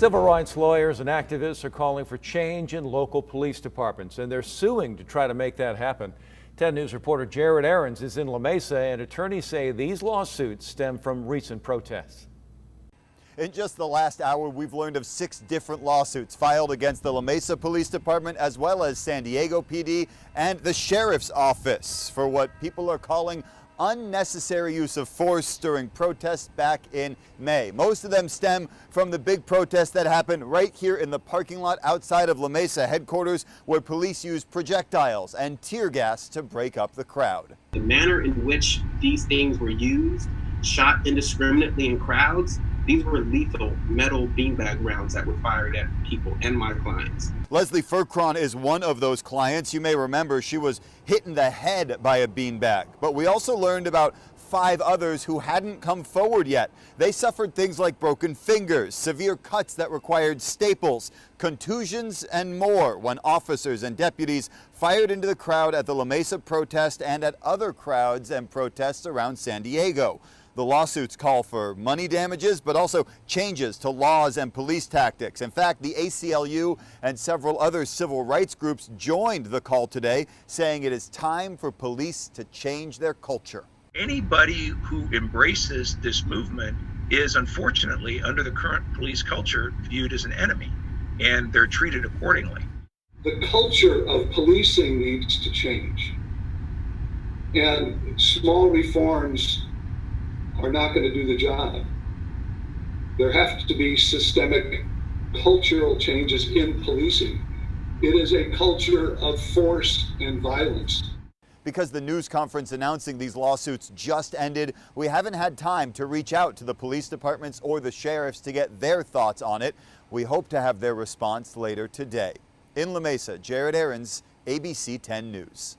Civil rights lawyers and activists are calling for change in local police departments, and they're suing to try to make that happen. 10 News reporter Jared Aarons is in La Mesa, and attorneys say these lawsuits stem from recent protests. In just the last hour, we've learned of 6 different lawsuits filed against the La Mesa Police Department, as well as San Diego PD and the Sheriff's Office for what people are calling unnecessary use of force during protests back in May. Most of them stem from the big protest that happened right here in the parking lot outside of La Mesa headquarters, where police used projectiles and tear gas to break up the crowd. The manner in which these things were used, shot indiscriminately in crowds, these were lethal metal beanbag rounds that were fired at people and my clients. Leslie Furcron is one of those clients. You may remember she was hit in the head by a beanbag. But we also learned about 5 others who hadn't come forward yet. They suffered things like broken fingers, severe cuts that required staples, contusions, and more when officers and deputies fired into the crowd at the La Mesa protest and at other crowds and protests around San Diego. The lawsuits call for money damages, but also changes to laws and police tactics. In fact, the ACLU and several other civil rights groups joined the call today, saying it is time for police to change their culture. Anybody who embraces this movement is, unfortunately, under the current police culture, viewed as an enemy, and they're treated accordingly. The culture of policing needs to change, and small reforms are not going to do the job. There have to be systemic cultural changes in policing. It is a culture of force and violence. Because the news conference announcing these lawsuits just ended, we haven't had time to reach out to the police departments or the sheriffs to get their thoughts on it. We hope to have their response later today. In La Mesa, Jared Aarons, ABC 10 News.